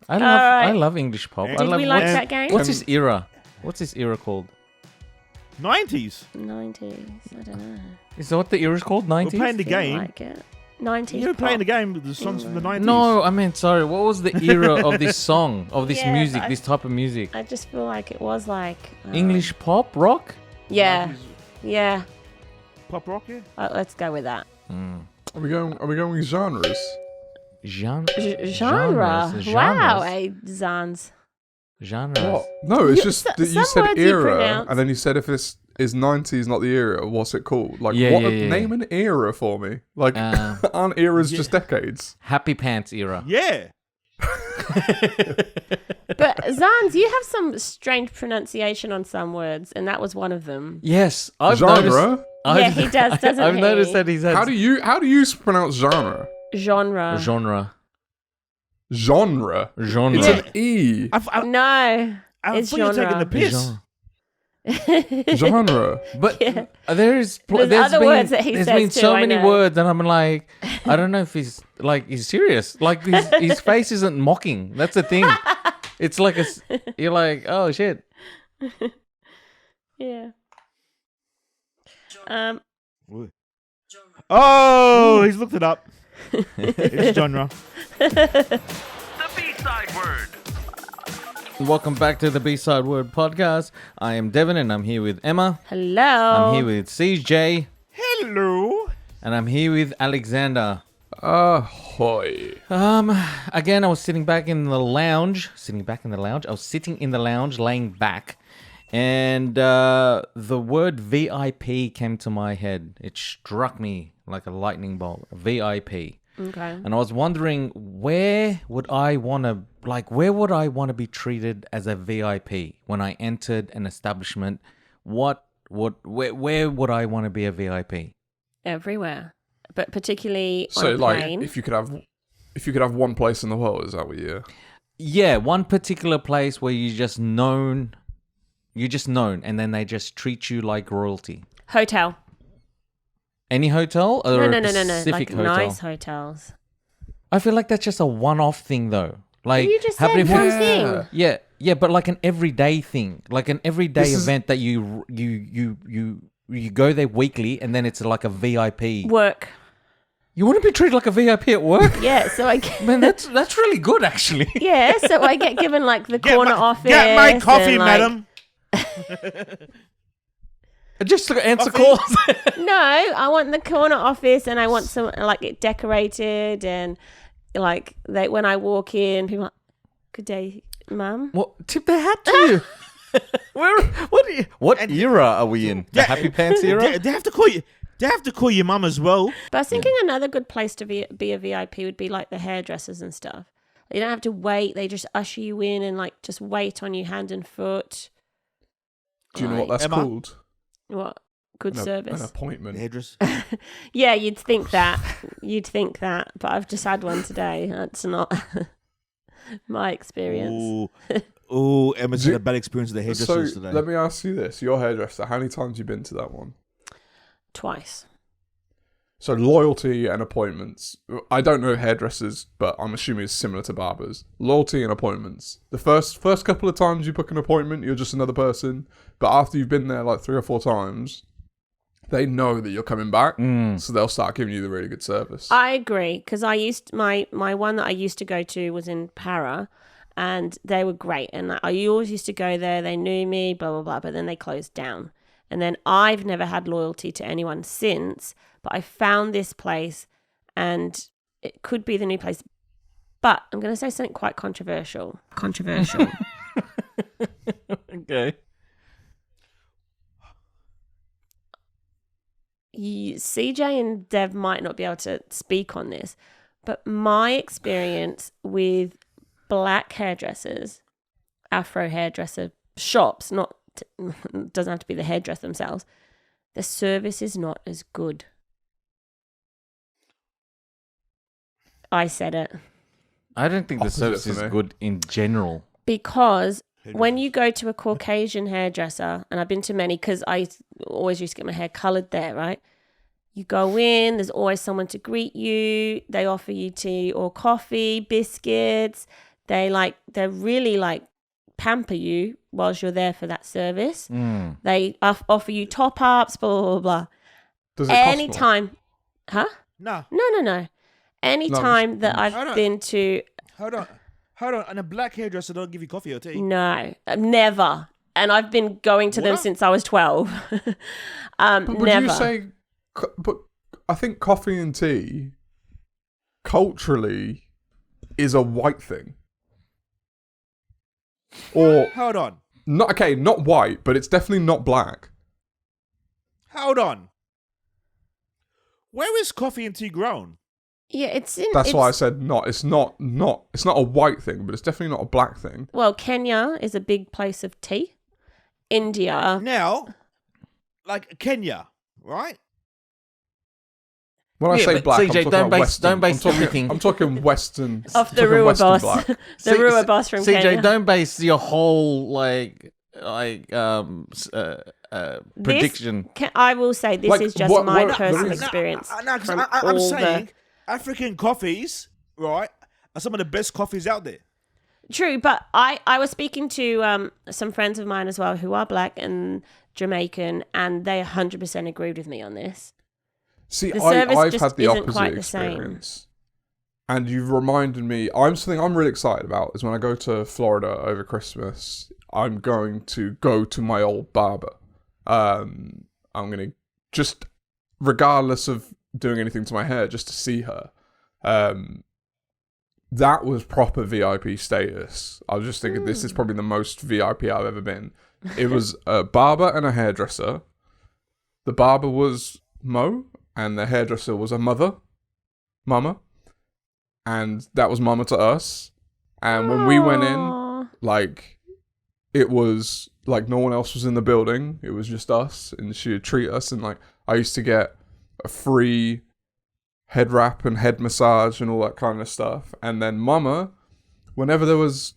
I love English pop. Did we like that game? What's this era? What's this era called? 90s. 90s. I don't know. Is that what the era's called? 90s? We're playing the game. Like it. 90s. You're playing the game with the songs from the 90s. No, I mean, sorry. What was the era of this song, of this Yeah, music, but this type of music? I just feel like it was like English pop, rock? Yeah. 90s Yeah. pop rock, yeah. Let's go with that. Are we going with genres? Genre. Genres. Wow, Zans. Genres. What? No, it's You- just some that you said words you era, pronounce. and then you said if this is 90s, not the era, what's it called? Like, Yeah, what? yeah, yeah. Name an era for me. Like, aren't eras just decades? Happy Pants era. Yeah. But Zans, you have some strange pronunciation on some words, and that was one of them. Yes, I've Genre? noticed. Yeah, he does, doesn't I've he? noticed that he's had How do you pronounce genre? Genre. genre. Genre. Genre. It's an E. No, I it's thought you were taking genre. the piss. Genre. Genre. But Yeah. there's other words that he there's says been too, so I many know. words, and I'm like, I don't know if he's serious. Like his face isn't mocking. That's the thing. It's like you're like, oh shit. Yeah. Oh, he's looked it up. It's genre. The B-side word. Welcome back to the B-Side Word Podcast. I am Devin, and I'm here with Emma. Hello. I'm here with CJ, Hello. and I'm here with Alexander. Ahoy. Again, I was sitting back in the lounge. I was sitting in the lounge, laying back, and the word VIP came to my head. It struck me like a lightning bolt. VIP. Okay. And I was wondering, where would I want to be treated as a VIP when I entered an establishment? Where would I want to be a VIP? Everywhere, but particularly on So, a like, plane. if you could have one place in the world, is that what you? Yeah, one particular place where you're just known, and then they just treat you like royalty. Hotel. Any hotel or No. a specific Like hotel? nice hotels. I feel like that's just a one-off thing, though. Like You just happening said for- one thing. Yeah, but like an everyday thing, like an everyday This is- event that you go there weekly, and then it's like a VIP. Work. You want to be treated like a VIP at work? Yeah, so I get, Man, that's really good, actually. yeah, so I get given like the corner office. Get my coffee, and, like, madam. Just to answer Coffee? calls. No, I want the corner office, and I want some like it decorated, and like when I walk in, people are like, "Good day, mum." What? Tip their hat to you. What era are we in? The Happy Pants era? They have to call you. They have to call your mum as well. But I was thinking another good place to be a VIP would be like the hairdressers and stuff. You don't have to wait; they just usher you in and like just wait on you hand and foot. Do you know what Like, that's Emma? called? What good An service? appointment. Hairdresser. Yeah, you'd think that. But I've just had one today. That's not my experience. Ooh, Emma's had a bad experience with the So hairdressers today. let me ask you this: your hairdresser. How many times have you been to that one? Twice. So loyalty and appointments. I don't know hairdressers, but I'm assuming it's similar to barbers. Loyalty and appointments. The first couple of times you book an appointment, you're just another person. But after you've been there like 3 or 4 times, they know that you're coming back, so they'll start giving you the really good service. I agree, because I used my one that I used to go to was in Para, and they were great, and I always used to go there. They knew me, blah blah blah, but then they closed down, and then I've never had loyalty to anyone since. But I found this place, and it could be the new place. But I'm going to say something quite controversial. Okay. CJ and Dev might not be able to speak on this, but my experience with black hairdressers, Afro hairdresser shops, doesn't have to be the hairdresser themselves, the service is not as good. I said it. I don't think the Opposite service for is me. good in general. Because when you go to a Caucasian hairdresser, and I've been to many because I always used to get my hair coloured there, right? You go in, there's always someone to greet you. They offer you tea or coffee, biscuits. They really like pamper you whilst you're there for that service. They offer you top ups, blah blah blah. Does it cost more? Anytime, huh? No. No. Anytime that Hold I've on. been to, Hold on. And a black hairdresser don't give you coffee or tea. no, never. And I've been going to them What? since I was 12. But would never. you say? But I think coffee and tea, culturally, is a white thing. Or Hold on. not white, but it's definitely not black. Hold on. Where is coffee and tea grown? Yeah, it's in. That's why I it's- said not. It's not a white thing, but it's definitely not a black thing. Well, Kenya is a big place of tea. India. Now, like Kenya, right? When I Yeah, say but black, CJ, I'm talking don't about base- Western. don't base I'm talking, everything- I'm talking Western. Off the I'm talking Rua Western boss. black. The Rua boss from CJ, Kenya. don't base your whole prediction. I will say this Like, is just what- my what- personal no, experience. No, 'cause from I'm all saying African coffees, right, are some of the best coffees out there. True, but I was speaking to some friends of mine as well who are black and Jamaican, and they 100% agreed with me on this. See, The I've service just had the isn't opposite quite the same. experience. And you've reminded me, something I'm really excited about is when I go to Florida over Christmas, I'm going to go to my old barber. I'm going to just, regardless of doing anything to my hair, just to see her. That was proper VIP status. I was just thinking, this is probably the most VIP I've ever been. It was a barber and a hairdresser. The barber was Mo, and the hairdresser was a mama. And that was mama to us. And when we went in, Aw. like, it was like no one else was in the building. It was just us, and she would treat us. And like, I used to get a free head wrap and head massage and all that kind of stuff. And then mama, whenever there was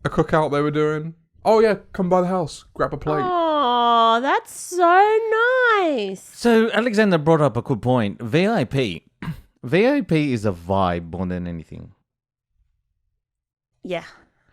a cookout they were doing, oh yeah, come by the house, grab a plate. Oh, that's so nice. So Alexander brought up a good point. VIP. VIP is a vibe more than anything. Yeah.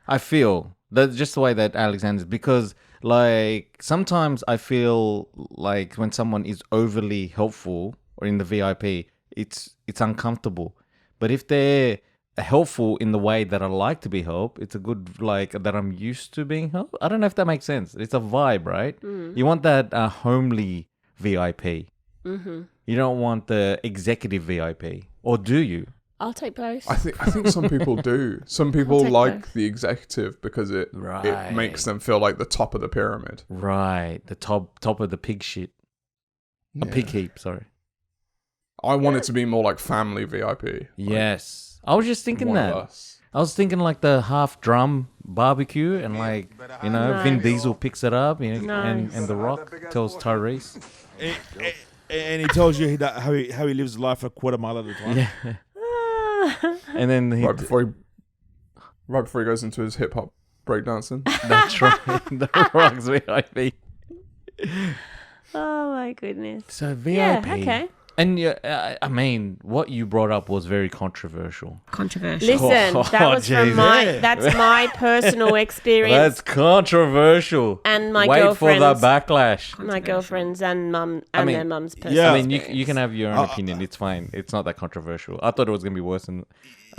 I feel that's just the way that Alexander's, because like sometimes I feel like when someone is overly helpful or in the VIP, it's uncomfortable. But if they're helpful in the way that I like to be helped, it's a good, like, that I'm used to being helped. I don't know if that makes sense. It's a vibe, right? You want that homely VIP. You don't want the executive VIP, or do you? I'll take both. I think some people do. Some people take like both. the executive because it Right. makes them feel like the top of the pyramid. Right, the top of the pig shit, a pig heap. Sorry. I want it to be more like family VIP. Like, Yes, I was just thinking one that. of us. I was thinking like the half drum barbecue, and like, you know, Vin Nice. Diesel picks it up, you know, Nice. and The Rock tells Tyrese. And he tells you how he lives life a quarter mile at a time. Yeah, and then he, right before he goes into his hip hop breakdancing. that's right, The Rock's VIP. Oh my goodness. So VIP. Yeah, okay. And I mean, what you brought up was very controversial. Controversial. Listen, Oh, that was from jeez. that's my personal experience. That's controversial. And my Wait for the girlfriend's- backlash. My girlfriend's and mum I and mean, their mum's personal Yeah. I mean, you experience. can have your own opinion. It's fine. It's not that controversial. I thought it was gonna be worse than.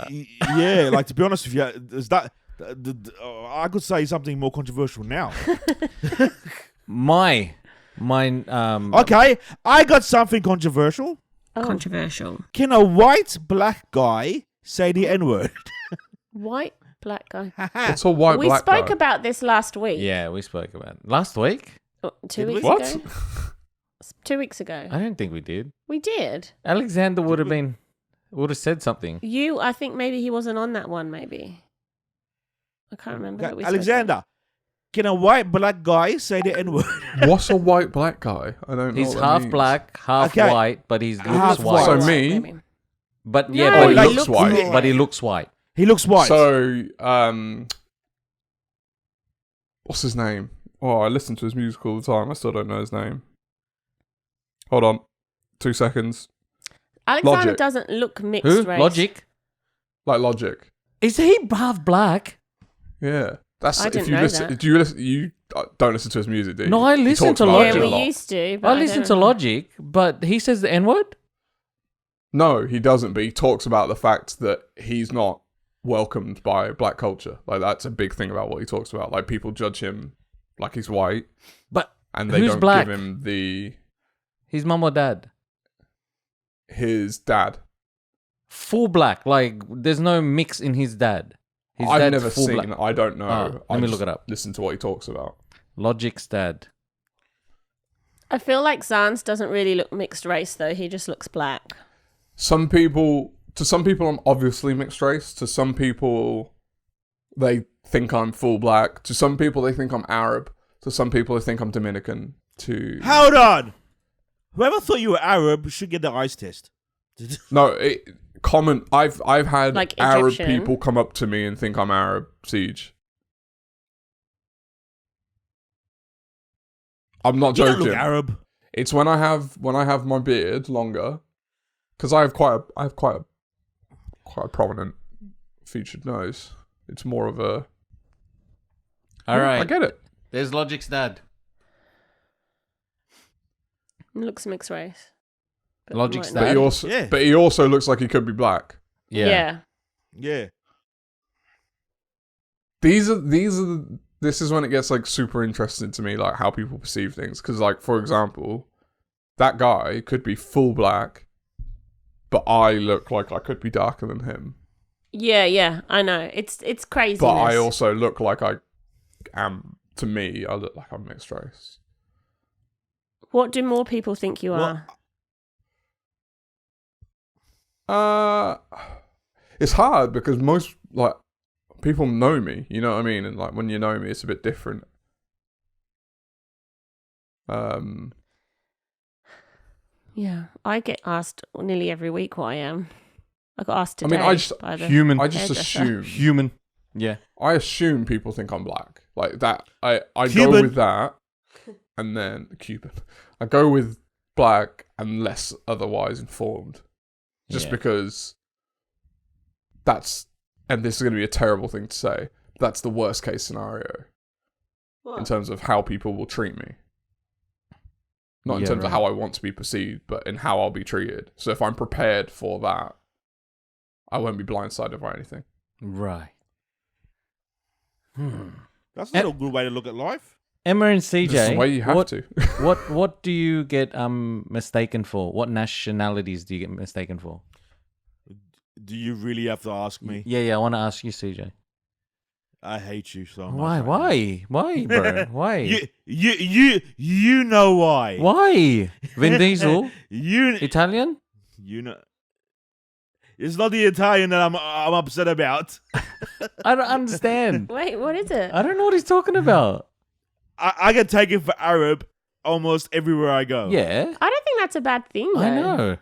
Yeah, like to be honest with you, is that I could say something more controversial now. Mine. Okay, I got something controversial. Controversial. Can a white black guy say the N-word? White black guy. It's a white We black spoke guy. about this last week. Yeah, we spoke about it. Last week. Oh, 2 Did we? weeks What? ago. 2 weeks ago. I don't think we did. We did. Alexander would have said something. I think maybe he wasn't on that one, maybe. I can't remember. that we spoke Alexander, can a white black guy say the N-word? What's a white black guy? I don't know. He's what that half means. black, half Okay. white, but he looks Half white. white. So me, maybe. But No, yeah, but he he looks white. But he looks white. He looks white. So, what's his name? Oh, I listen to his music all the time. I still don't know his name. Hold on. 2 seconds. Alexander Logic. doesn't look mixed Who? race. Logic. Like Logic. Is he half black? Yeah. That's I if didn't you know listen. that. Do you listen? You don't listen to his music, do you? No, I He listen talks to about Logic. it Yeah, a we lot. used to. But I I listen don't to know. Logic, but he says the N word. No, he doesn't. But he talks about the fact that he's not welcomed by black culture. Like that's a big thing about what he talks about. Like people judge him like he's white, But and they who's don't black? give him His mum or dad? his dad. Full black. Like there's no mix in his dad. His I've dad's never full seen. black. I don't know. Oh, I let me just look it up. Listen to what he talks about. Logic's dad. I feel like Zans doesn't really look mixed race though. He just looks black. To some people, I'm obviously mixed race. To some people, they think I'm full black. To some people, they think I'm Arab. To some people, they think I'm Dominican. Hold on. Whoever thought you were Arab should get the eyes test. No, I've had Like Arab Egyptian. people come up to me and think I'm Arab. Siege. I'm not You don't joking. look Arab. It's when I have my beard longer, because I have quite a prominent featured nose. It's more of a. All right. I get it. There's Logic's dad. He looks mixed race. But Logic's might dad. But he also, Yeah. but he also looks like he could be black. Yeah. Yeah. Yeah. This is when it gets like super interesting to me, like how people perceive things. Because like, for example, that guy could be full black, but I look like I could be darker than him. Yeah, I know. It's crazy. But I also look like I am. To me, I look like I'm mixed race. What do more people think you are? It's hard because most like people know me, you know what I mean, and like when you know me, it's a bit different. Yeah, I get asked nearly every week what I am. I got asked I today. mean, I just by the Human. I just hairdresser. assume. Human. Yeah. I assume people think I'm black, like that. I go Cuban. with that, and then Cuban. I go with black unless otherwise informed, just Yeah. because that's. And this is going to be a terrible thing to say. That's the worst case scenario in terms of how people will treat me. Not in Yeah, terms of right. how I want to be perceived, but in how I'll be treated. So if I'm prepared for that, I won't be blindsided by anything. Right. That's not a good way to look at life. Emma and This is the CJ. way you have what, to. what do you get mistaken for? What nationalities do you get mistaken for? Do you really have to ask me? Yeah. I want to ask you, CJ. I hate you so much. Why? right Why, bro? now. Why? You know why? Why? Vin Diesel? You Italian? know. It's not the Italian that I'm upset about. I don't understand. Wait, what is it? I don't know what he's talking about. I get taken for Arab almost everywhere I go. Yeah, I don't think that's a bad thing, though. I know.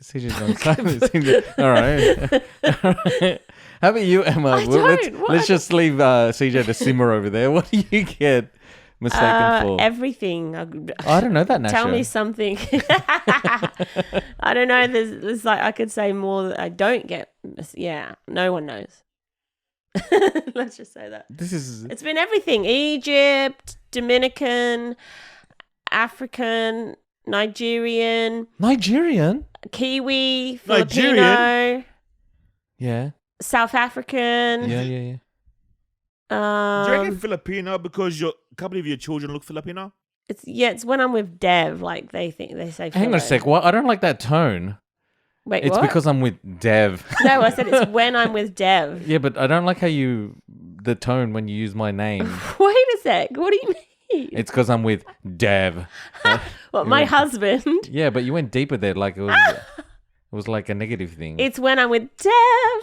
CJ's on silent. All right. All right. How about you, Emma? I don't. What? Let's just leave CJ to simmer over there. What do you get mistaken for? Everything. I don't know that, Nasha. Tell me something. I don't know. There's like I could say more that I don't get. Yeah, no one knows. Let's just say that. This is It's been everything: Egypt, Dominican, African, Nigerian, Kiwi, Filipino, Nigerian? yeah, South African. yeah. Do you reckon Filipino because a couple of your children look Filipino? It's when I'm with Dev, like they say. Hang on a Philo. sec. What? I don't like that tone. Wait, It's what? because I'm with Dev. No, I said it's when I'm with Dev. Yeah, but I don't like how the tone when you use my name. Wait a sec. What do you mean? It's because I'm with Dev. What, my husband? Yeah, but you went deeper there. Like it was like a negative thing. It's when I'm with Dev.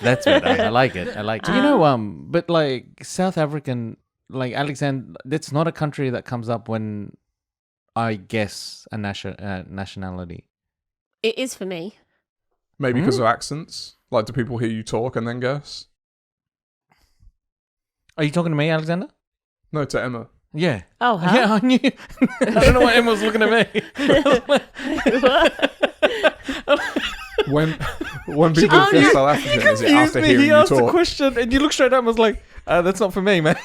That's it. I like it. I like it. You know, but like South African, like Alexander, that's not a country that comes up when I guess a nationality. It is for me. Maybe because of accents. Like, do people hear you talk and then guess? Are you talking to me, Alexander? No, to Emma. Yeah. Yeah. Oh, huh? Yeah, I knew. I don't know why Emma was looking at me. When people guess South African, is it after hearing He you asked a talk? question, and you looked straight at him and was like, that's not for me, man.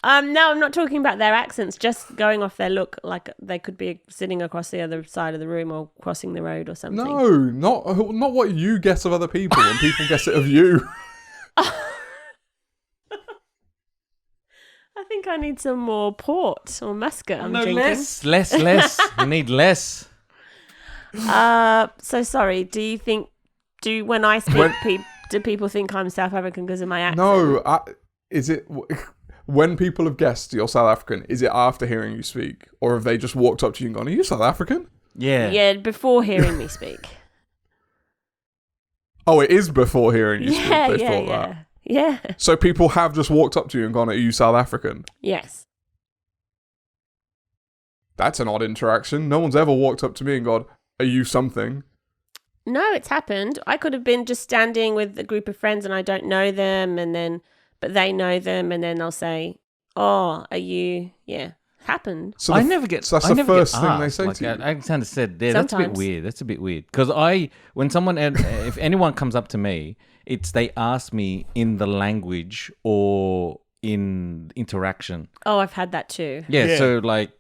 No, I'm not talking about their accents. Just going off their look, like they could be sitting across the other side of the room or crossing the road or something. No, not what you guess of other people when people guess it of you. I think I need some more port or muscat. I'm No, drinking. less. You need less. So sorry. Do you think? When I speak, do people think I'm South African because of my accent? No, is it when people have guessed you're South African? Is it after hearing you speak, or have they just walked up to you and gone, "Are you South African?" Yeah. Yeah, before hearing me speak. Oh, it is before hearing you speak. Yeah, They yeah, thought yeah. that. Yeah. So people have just walked up to you and gone, "Are you South African?" Yes. That's an odd interaction. No one's ever walked up to me and gone, "Are you something?" No, it's happened. I could have been just standing with a group of friends and I don't know them, but they know them, and then they'll say, "Oh, are you?" Yeah, happened. So I never get. So that's I the never first get thing they asked. say Like to you. Alexander said, there. That's a bit Sometimes. weird. That's a bit weird. Because when someone, if anyone comes up to me, it's they ask me in the language or in interaction. Oh, I've had that too. Yeah. Yeah. So like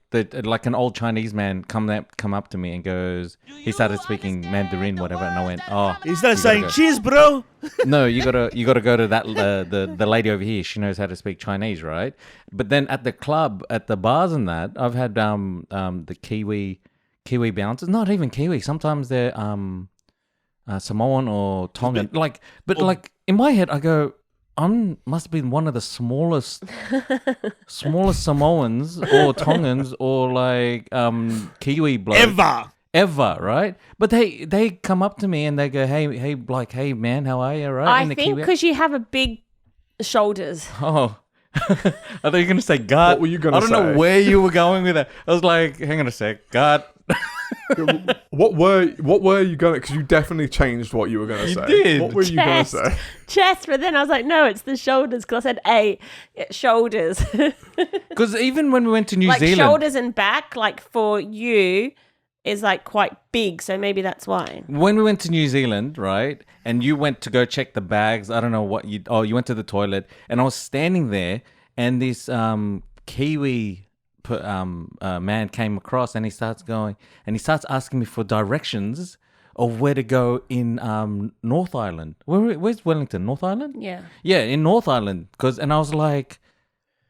like an old Chinese man come up to me and goes, he started speaking Mandarin, whatever, and I went, oh. Instead of you gotta saying go. cheers, bro. No, you gotta go to that the lady over here. She knows how to speak Chinese, right? But then at the club, at the bars and that, I've had the Kiwi bouncers. Not even Kiwi. Sometimes they're Samoan or Tongan. Like in my head, I go, must have been one of the smallest Samoans or Tongans or like Kiwi blokes ever, right? But they come up to me and they go, hey man, how are you? Right? I In the think Kiwi- because you have a big shoulders. Oh. I thought you were gonna say God. What were you gonna I don't know say? where you were going with that. I was like, hang on a sec, God. What were you gonna? Because you definitely changed what you were gonna You say. did. What were you gonna Chest. say? Chest, but then I was like, no, it's the shoulders because I said shoulders. Because even when we went to New like Zealand, shoulders and back, like for you, is like quite big, so maybe that's why. when we went to New Zealand, right, and you went to go check the bags, I don't know what you went to the toilet, and I was standing there, and this Kiwi man came across, and he starts asking me for directions of where to go in North Island. Where's Wellington? North Island? Yeah. Yeah, in North Island. And I was like,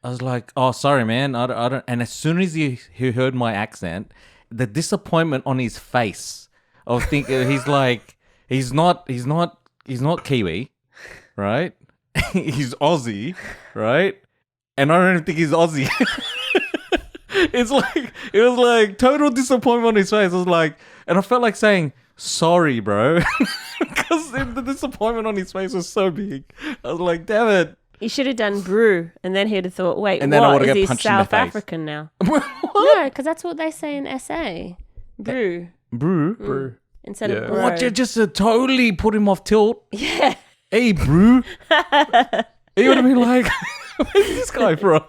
oh, sorry, man. I don't. And as soon as he heard my accent, the disappointment on his face, I was thinking, he's like, he's not Kiwi, right? He's Aussie, right? And I don't even think he's Aussie. It was like total disappointment on his face. I was like, and I felt like saying, sorry, bro. Because the disappointment on his face was so big. I was like, damn it. You should have done brew, and then he'd have thought, wait, And then I what? would've Is got he punched in the South face. African now? What? No, because that's what they say in SA. Brew. Brew? Brew. Instead Yeah. of bro. What? You just totally put him off tilt. Yeah. Hey, brew. He would have been like, where's this guy from?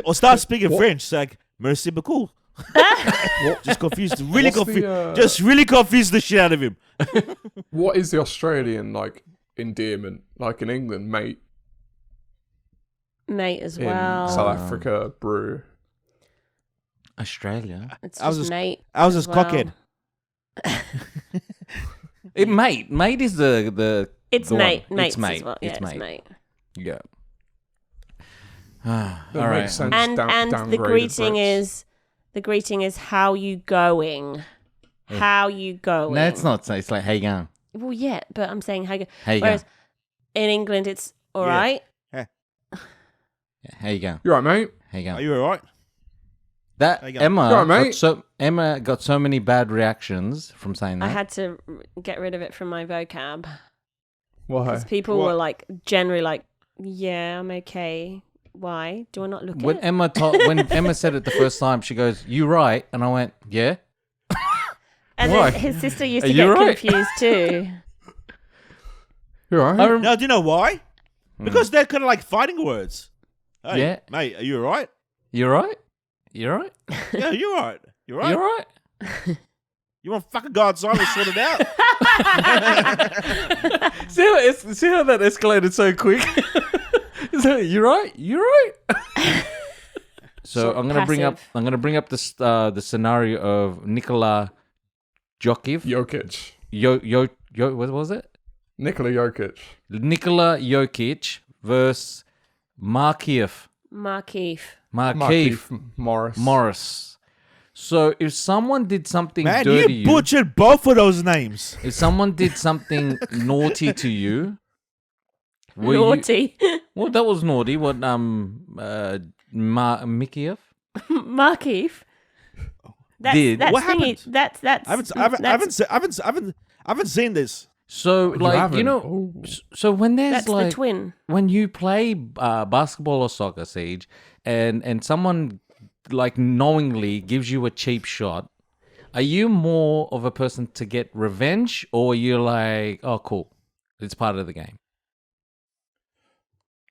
Or start speaking French. It's like, merci beaucoup. Just confused. Really What's confused. the, Just really confused the shit out of him. What is the Australian like endearment? Like in England, mate. Mate as In well. South Africa, brew. Australia. It's I was just just- mate. I was as just well. cockhead. Mate is the It's the mate. one. Mates It's mate. as well. Yeah, it's mate. Yeah. That All right. makes sense. And the downgraded greeting is how you going? How you going? No, it's not. It's like, hey, gang. Well, yeah, but I'm saying how you go. How you Whereas going? in England, it's all Yeah. right. Yeah, how you going? You right, mate? How you Are going? you alright? That How you go? Emma, You alright, mate? Emma got so many bad reactions from saying that. I had to get rid of it from my vocab Why? because people What? were like generally like, "Yeah, I'm okay. Why do I not look when it?" when Emma said it the first time, she goes, "You right?" And I went, "Yeah." And Why? then his sister used Are to you get right? confused too. You right? I rem- No, do you know why? Because they're kind of like fighting words. Hey, Yeah. mate, are you alright? "You right? You right? Yeah, you're alright. You're right. You right?" You want fucking go outside and sort it out? See how that escalated so quick? So, you're right. So I'm gonna bring up this the scenario of Nikola Jokic. What was it? Nikola Jokic. Nikola Jokic versus Markieff Morris. So if someone did something Man, dirty, you butchered both of those names. if someone did something naughty to you, Naughty. well, that was naughty. What Mikiev Markeef. did? What happened? That's. I haven't seen this. So like haven't? so when there's That's like the twin. when you play basketball or soccer, Siege, and someone like knowingly gives you a cheap shot, are you more of a person to get revenge, or you're like, oh cool, it's part of the game?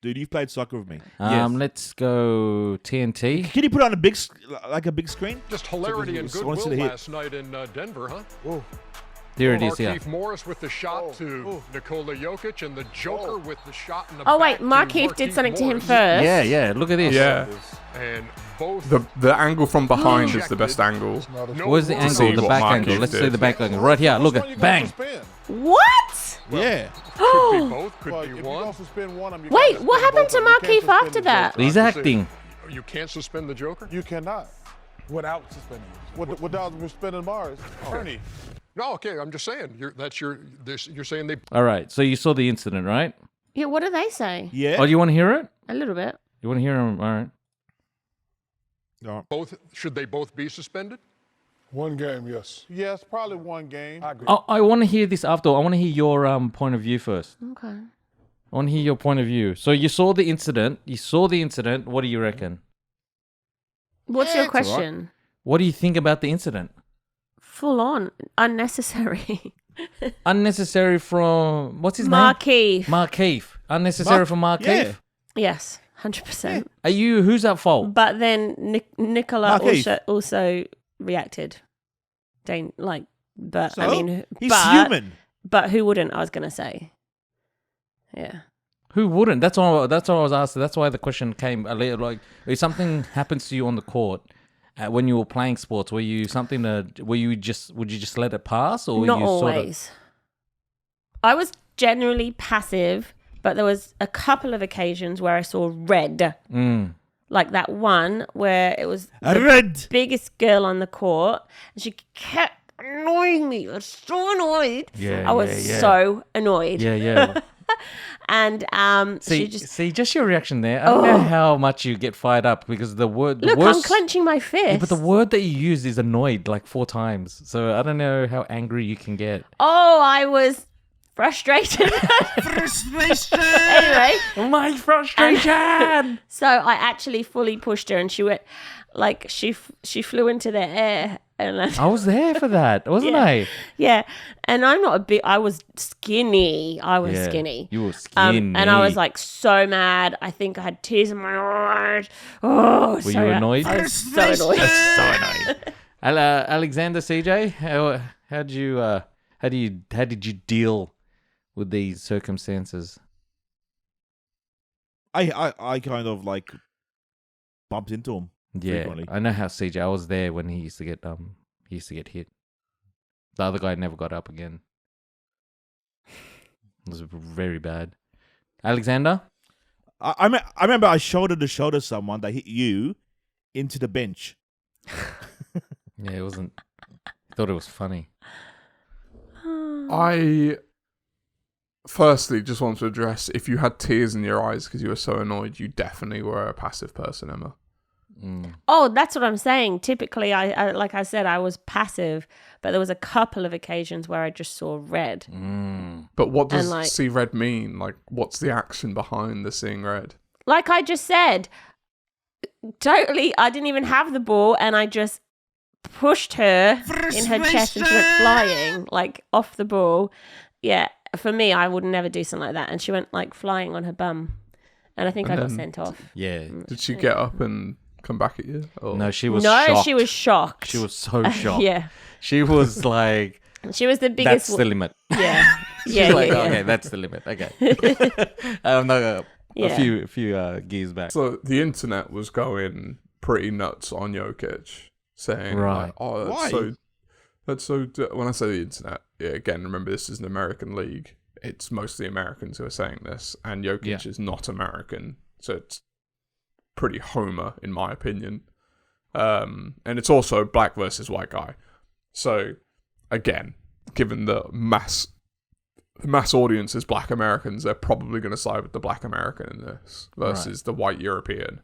Dude, you've played soccer with me. Let's go TNT. Can you put it on a big screen? Just hilarity and So I want to goodwill hit. last night in Denver, huh? There it is. Yeah. Markieff Morris with the shot to Nikola Jokic and the Joker with the shot in the Oh back wait, to Markeef did something to him Morris. first. Yeah. Look at this. Yeah. And both The angle from behind is the best angle. no Where's the rules. angle? see The what back Markieff angle. Let's did. see the back angle. Right here. Look at bang. What? Yeah. Could be both, could be one. Wait, what happened to Markeef after that? He's acting. You can't suspend the Joker? You cannot. Without suspending. Without suspending Morris. Ernie. No, okay, I'm just saying. You're saying they All right. So you saw the incident, right? Yeah, what do they say? Yeah. Oh, do you want to hear it? A little bit. You want to hear him? All right. should they both be suspended? One game, yes. Yes, probably one game. I agree. I want to hear this after. I want to hear your point of view first. Okay. I want to hear your point of view. So you saw the incident. What do you reckon? What's your question? What do you think about the incident? Full on. Unnecessary. Unnecessary from what's his Markeef. name? Markeef. Unnecessary from Markeef. Yeah. Yes, 100%. Are you? Who's at fault? But then Nicola Markeef. also reacted. But So, I mean, he's human. But who wouldn't? I was gonna say. Yeah. Who wouldn't? That's all I was asking. That's why the question came a little like if something happens to you on the court when you were playing sports, would you just let it pass, or were Not you always. I was generally passive, but there was a couple of occasions where I saw red. Like that one where it was the Red. biggest girl on the court, and she kept annoying me. I was so annoyed. Yeah, I was yeah. so annoyed. Yeah. And See, she just just your reaction there. I don't know how much you get fired up because the word. look. I'm clenching my fist. Yeah, but the word that you used is annoyed like 4 times. So I don't know how angry you can get. Oh, I was frustrated. Anyway, My frustration. so I actually fully pushed her, and she went like she flew into the air, and I was there for that, wasn't I? yeah. And I'm not a big. I was skinny. Yeah, Skinny. You were skinny. And I was like so mad. I think I had tears in my eyes. Oh, Were you annoyed? I was so annoyed. So annoyed. Alexander, CJ, how did you deal with these circumstances? I kind of like bumped into him. Yeah, frequently. I know how CJ. I was there when he used to get hit. The other guy never got up again. It was very bad. Alexander? I remember I shoulder to shoulder someone that hit you into the bench. Yeah, it wasn't. I thought it was funny. I firstly just want to address if you had tears in your eyes because you were so annoyed, you definitely were a passive person, Emma. Oh, that's what I'm saying. Typically, I like I said, I was passive, but there was a couple of occasions where I just saw red. But what does And, like- see red mean? Like, what's the action behind the seeing red? Like I just said, totally, I didn't even have the ball, and I just pushed her in her chest and she went flying, like off the ball. Yeah, for me, I would never do something like that. And she went like flying on her bum. And I think I got then- sent off. Yeah. Did she get up and come back at you? Or? No, she was No, shocked. she was shocked. She was so shocked. Yeah. She was like, She was the biggest. that's the limit. Yeah. She's Yeah, like, yeah, okay, yeah. that's the limit. Okay. I'm not a Yeah. few gears back. So the internet was going pretty nuts on Jokic, saying, Right. like, "Oh, Why? that's so." When I say the internet, yeah, again, remember this is an American league. It's mostly Americans who are saying this, and Jokic is not American, so it's pretty homer in my opinion. And it's also black versus white guy. So again, given the mass audience is black Americans, they're probably going to side with the black American in this versus the white European.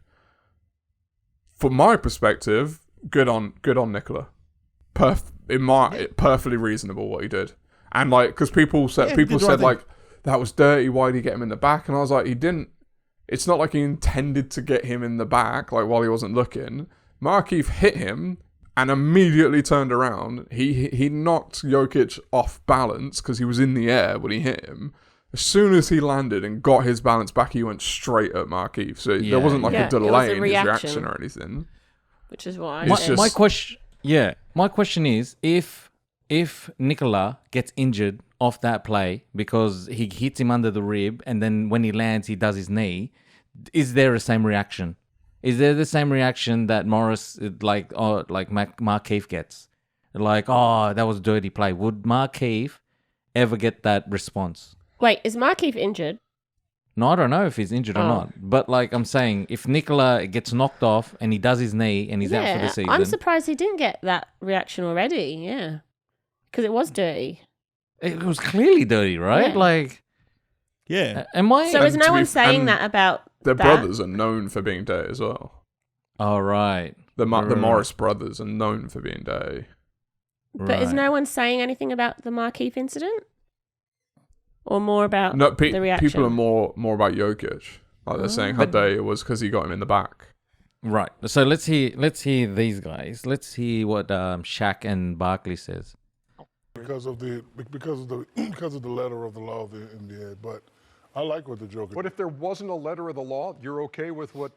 From my perspective, good on Nicola. Perfectly reasonable what he did, and like because people said he did the right thing. like that was dirty. Why did he get him in the back? And I was like, he didn't. It's not like he intended to get him in the back, like while he wasn't looking. Markieff hit him and immediately turned around. He knocked Jokic off balance because he was in the air when he hit him. As soon as he landed and got his balance back, he went straight at Markieff. So there wasn't like Yeah, a it was delay a in his reaction. reaction or anything. Which is why. It's just- My question is if Nicola gets injured off that play because he hits him under the rib and then when he lands he does his knee, is there the same reaction? Is there the same reaction that Morris Markieff gets? Like, oh, that was a dirty play. Would Markieff ever get that response? Wait, is Markieff injured? No, I don't know if he's injured or not. But like I'm saying, if Nicola gets knocked off and he does his knee and he's out for the season, I'm surprised he didn't get that reaction already. Yeah. Because it was dirty. it was clearly dirty, right? Yeah. Like, Yeah. am I? So is And no to one be- saying and that about Their that? brothers are known for being dirty as well. Oh, right. The Right. Morris brothers are known for being dirty. But is Right. no one saying anything about the Markieff incident? Or more about No, the reaction? people are more about Jokic. Like they're saying how dirty it was because he got him in the back. Right. So let's hear these guys. Let's hear what Shaq and Barkley says. because of the letter of the law of the NBA. But I like what the Joker But did. if there wasn't a letter of the law, you're okay with what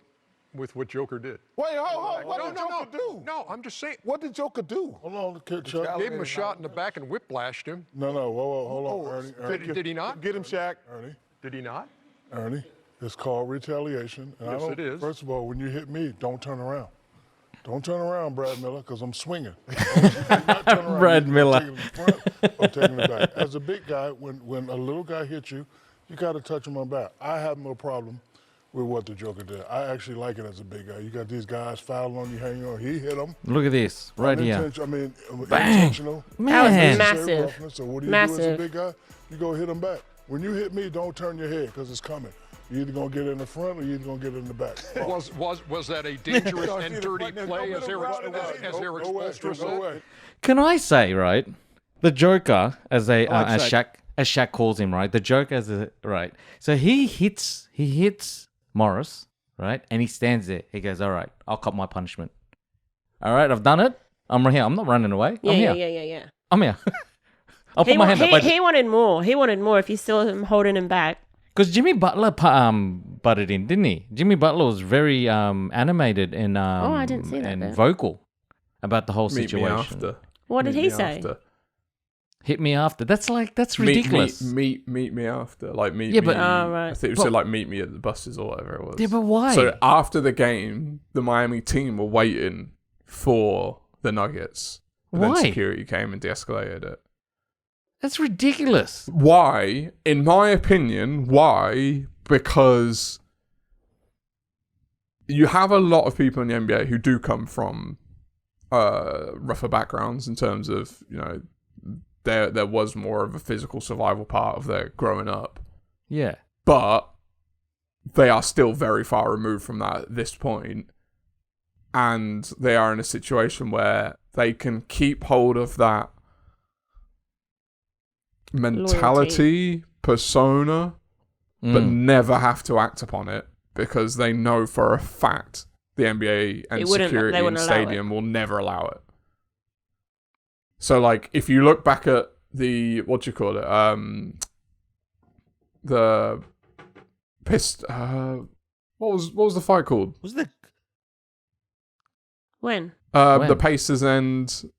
Joker did? Wait, what did Joker do? No, I'm just saying. What did Joker do? Hold on, Chuck. Gave him a shot in the back and whiplashed him. No, whoa, hold on, Ernie. Did he not? Get him, Shaq. Ernie. Did he not? Ernie, it's called retaliation. And Yes, it is. First of all, when you hit me, don't turn around. Don't turn around, Brad Miller, because I'm swinging. Do not turn around. Brad You're Miller. taking it in front or taking it back. As a big guy, when a little guy hits you, you got to touch him on back. I have no problem with what the Joker did. I actually like it as a big guy. You got these guys fouling on you, hanging on. He hit them. Look at this right here. Intentional. That was Man. massive. Roughness. So what do you do as a Massive. big guy? You go hit him back. When you hit me, don't turn your head because it's coming. You're either going to get it in the front or you're either going to get it in the back. Was that a dangerous and dirty play, as Eric No way, Spoelstra no said? way. Can I say, right? The Joker, as Shaq. Shaq calls him, right? The Joker right. So he hits Morris, right? And he stands there. He goes, "All right, I'll cop my punishment. All right, I've done it. I'm right here. I'm not running away. I'm here. Yeah. I'm here. I'll put my hand up." He wanted more. He wanted more if you saw him holding him back. Because Jimmy Butler butted in, didn't he? Jimmy Butler was very animated and I didn't see that and bit. vocal about the whole Meet me situation. after. What did Meet he me say? after. Hit me after. That's ridiculous. Meet me after. Like meet Yeah, me. but- Oh, right. I think it said like meet me at the buses or whatever it was. Yeah, but why? So after the game, the Miami team were waiting for the Nuggets. But then Why? security came and de-escalated it. That's ridiculous. Why? In my opinion, why? Because you have a lot of people in the NBA who do come from rougher backgrounds in terms of, you know, there was more of a physical survival part of their growing up. Yeah. But they are still very far removed from that at this point. And they are in a situation where they can keep hold of that mentality, persona, but never have to act upon it because they know for a fact the NBA and security they in wouldn't allow it. stadium will never allow it. So, like, if you look back at the the pissed. What was the fight called? Was the When? When? The Pacers and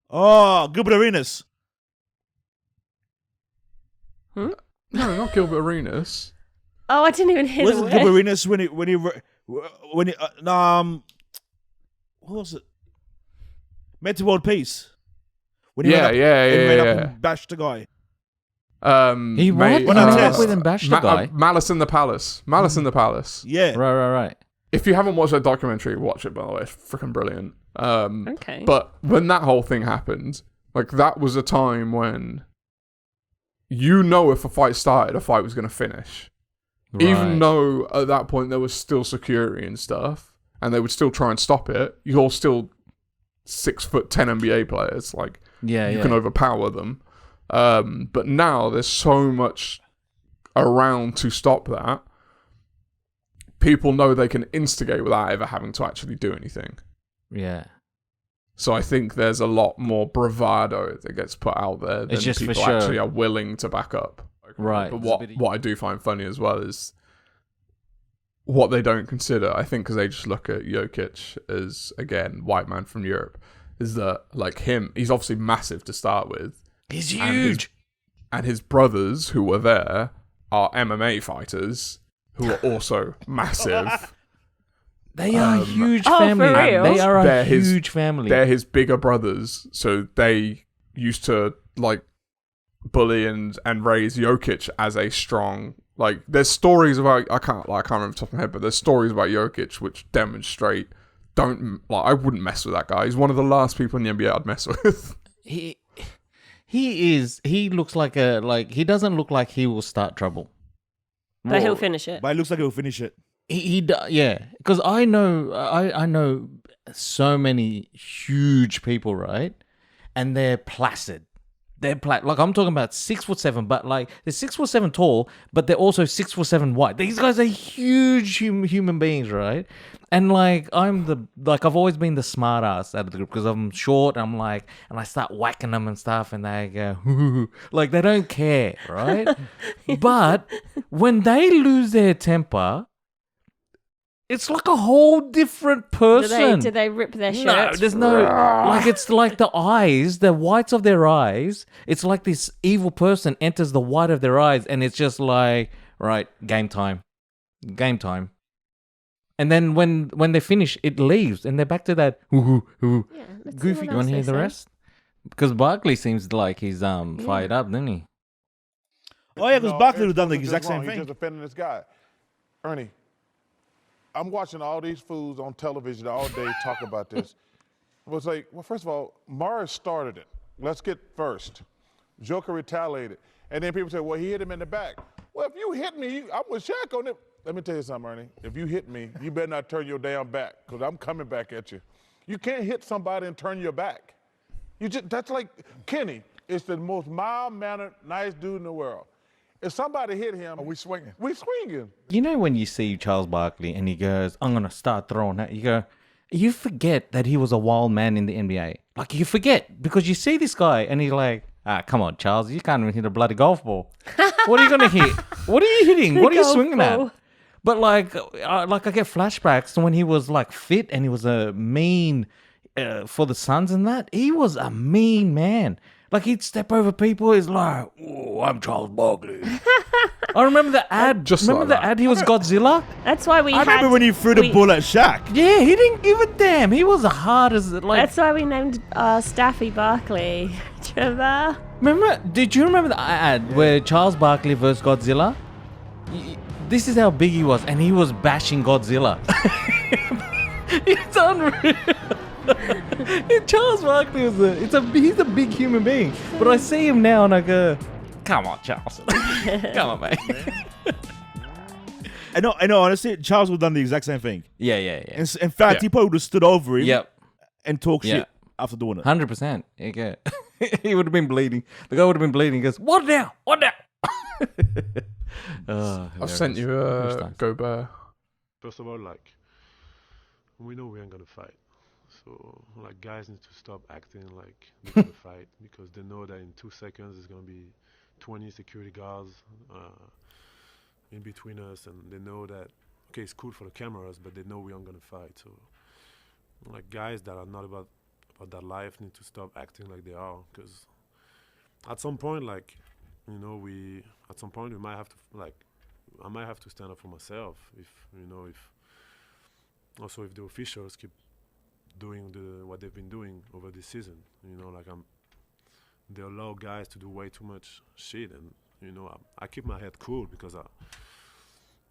Oh, Gilbert Arenas. no, not Gilbert Arenas. Oh, I didn't even hear the Wasn't word. Gilbert Arenas when he what was it? Mental World Peace. When he Yeah, ran up, yeah, and ran yeah, up yeah. and bashed the guy. He mate, what? He He met met up up with and bashed the guy. Malice in the Palace. Malice in the Palace. Yeah. Right. If you haven't watched that documentary, watch it, by the way. It's freaking brilliant. Okay. But when that whole thing happened, like, that was a time when you know if a fight started, a fight was going to finish. Even Right. though at that point there was still security and stuff, and they would still try and stop it, you're still 6'10" NBA players. Like, you can overpower them. But now there's so much around to stop that. People know they can instigate without ever having to actually do anything. Yeah. So I think there's a lot more bravado that gets put out there than It's just for people show. actually are willing to back up. Right. But what I do find funny as well is what they don't consider, I think, because they just look at Jokic as, again, white man from Europe, is that, like, he's obviously massive to start with. He's And huge. And his brothers who were there are MMA fighters who are also massive. They are a huge Oh, for family. real? They are a They're huge family. They're his bigger brothers, so they used to, like, bully and raise Jokic as a strong, like, there's stories about, I can't remember off the top of my head, but there's stories about Jokic which demonstrate, I wouldn't mess with that guy. He's one of the last people in the NBA I'd mess with. He looks like he doesn't look like he will start trouble. But he'll finish it. But it looks like he'll finish it. Yeah, because I know so many huge people, right? And they're placid. Like, I'm talking about 6'7", but like they're 6'7" tall, but they're also 6'7" wide. These guys are huge human beings, right? And like I've always been the smart ass out of the group because I'm short. And I start whacking them and stuff, and they go, hoo. Like, they don't care, right? But when they lose their temper, it's like a whole different person. Do they rip their shirts? No, there's no, like, it's like the eyes, the whites of their eyes. It's like this evil person enters the white of their eyes, and it's just like, right, game time. And then when they finish, it leaves, and they're back to that Yeah, let's see goofy. what You want else to hear they the say. rest? Because Barkley seems like he's fired up, doesn't he? Oh, yeah, because Barkley would have done the Eric's exact just wrong. same He's thing. just defending this guy. Ernie, I'm watching all these fools on television all day talk about this. It was like, well, first of all, Morris started it. Let's get first. Joker retaliated. And then people say, well, he hit him in the back. Well, if you hit me, I'm with Shaq on it. Let me tell you something, Ernie. If you hit me, you better not turn your damn back, because I'm coming back at you. You can't hit somebody and turn your back. That's like Kenny. Is the most mild-mannered, nice dude in the world. If somebody hit him, Are we swinging? we swinging. You know when you see Charles Barkley and he goes, I'm going to start throwing that, you forget that he was a wild man in the NBA. Like, you forget, because you see this guy and he's like, come on, Charles, you can't even hit a bloody golf ball. What are you going to hit? What are you hitting? What are you Golf swinging ball. at? But I get flashbacks to when he was like fit and he was a mean for the Suns and that. He was a mean man. Like, he'd step over people. He's like, "Oh, I'm Charles Barkley." I remember the ad. Just remember like the that. ad? He was Godzilla. That's why we I had. remember when he threw the ball at Shaq. Yeah, he didn't give a damn. He was hard as like. That's why we named Staffy Barkley. Trevor. Did you remember the ad where Charles Barkley versus Godzilla? This is how big he was, and he was bashing Godzilla. It's unreal. Charles Barkley he's a big human being, but I see him now and I go, come on, Charles, come on, mate. I know. Honestly, Charles would have done the exact same thing. Yeah. In fact, Yeah. he probably would have stood over him Yep, and talked Yeah. shit after doing it. 100%. Okay. He would have been bleeding. The guy would have been bleeding. He goes, what now? I've sent you Gobert. First of all, like, we know we ain't gonna fight. So, like, guys need to stop acting like they're gonna fight, because they know that in 2 seconds there's gonna be 20 security guards in between us, and they know that, okay, it's cool for the cameras, but they know we aren't gonna fight. So, like guys that are not about that life need to stop acting like they are, because at some point, like, you know, we might have to, like, I might have to stand up for myself if the officials keep doing what they've been doing over this season. You know, like they allow guys to do way too much shit, and you know, I keep my head cool because I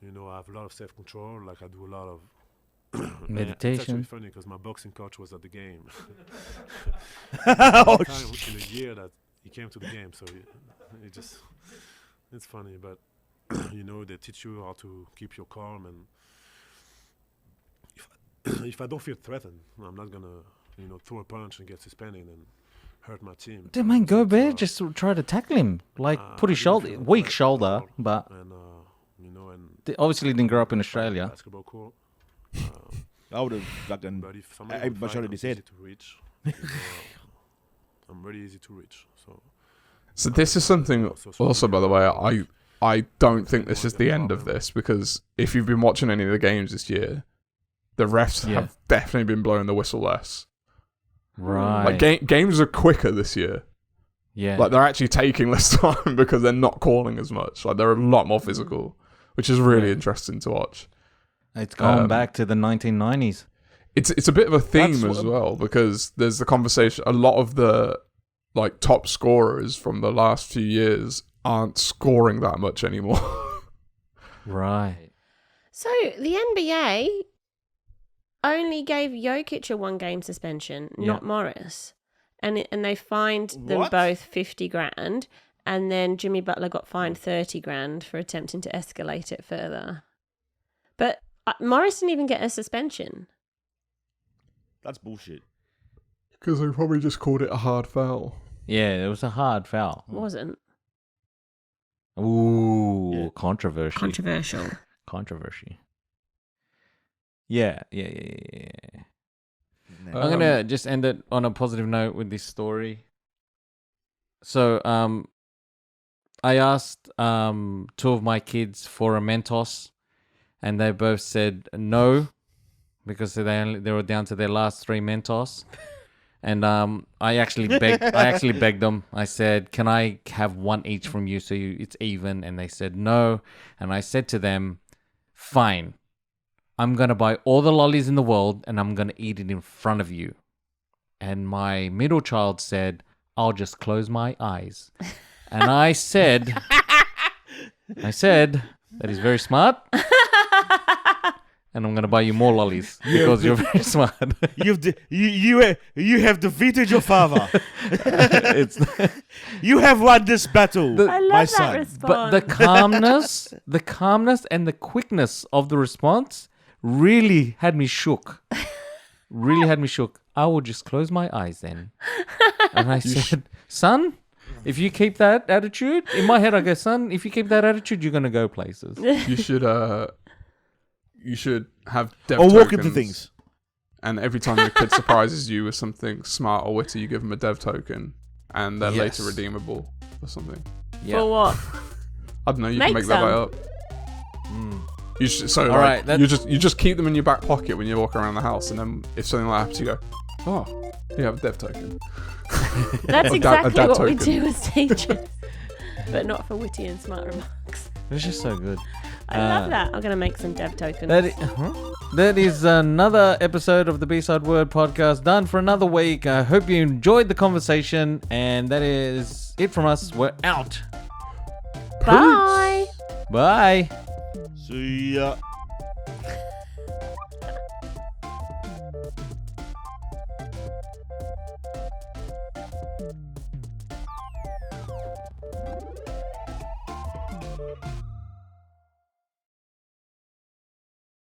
have a lot of self-control. Like I do a lot of Meditation. It's actually funny because my boxing coach was at the game. Oh, time in a year that he came to the game, so it's funny, but you know, they teach you how to keep your calm, and if I don't feel threatened, I'm not gonna, you know, throw a punch and get suspended and hurt my team. Dude, man, go there. Just try to tackle him. Like, put his shoulder, weak shoulder, but And you know, and they obviously didn't grow up in Australia. basketball court. I would have fucking. But if somebody I would fight, shot I'm his easy head. to reach. You know, I'm really easy to reach. So this is something also, by the way, I don't think this is the end of this, because if you've been watching any of the games this year, the refs have definitely been blowing the whistle less. Right. Like games are quicker this year. Yeah. Like they're actually taking less time because they're not calling as much. Like they're a lot more physical, which is really interesting to watch. It's going back to the 1990s. It's a bit of a theme as well, because there's the conversation. A lot of the like top scorers from the last few years aren't scoring that much anymore. Right. So the NBA only gave Jokic a 1-game suspension, not Morris, and they fined them What? both 50 grand, and then Jimmy Butler got fined 30 grand for attempting to escalate it further. But Morris didn't even get a suspension. That's bullshit. Because they probably just called it a hard foul. Yeah, it was a hard foul. Wasn't. Ooh, Yeah. controversial. Controversial. Controversy. Yeah. Nah. I'm gonna just end it on a positive note with this story. So, I asked 2 of my kids for a Mentos, and they both said no, because they were down to their last 3 Mentos. And I actually begged them. I said, "Can I have 1 each from you so it's even?" And they said no. And I said to them, "Fine. I'm going to buy all the lollies in the world and I'm going to eat it in front of you." And my middle child said, "I'll just close my eyes." And I said, "That is very smart. And I'm going to buy you more lollies because you're very smart." You have defeated your father. It's You have won this battle, I love my that son. response. But the calmness and the quickness of the response really had me shook. I will just close my eyes then. And I said, "Son, if you keep that attitude," in my head I go, "Son, if you keep that attitude, you're going to go places." You should have dev Or walk into tokens, things. and every time your kid surprises you with something smart or witty, you give them a dev token, and they're later Yes. redeemable or something. Yeah. For what? I don't know. You Make can make that way some. up. You should, so All like, right, that- you just keep them in your back pocket when you walk around the house, and then if something like that happens, you go, "Oh, you have a dev token." That's A exactly dad what we token. do as teachers. But not for witty and smart remarks. It's just so good. I love that. I'm going to make some dev tokens. That is another episode of the B-Side Word podcast done for another week. I hope you enjoyed the conversation, and that is it from us. We're out. Bye. Bye. See ya.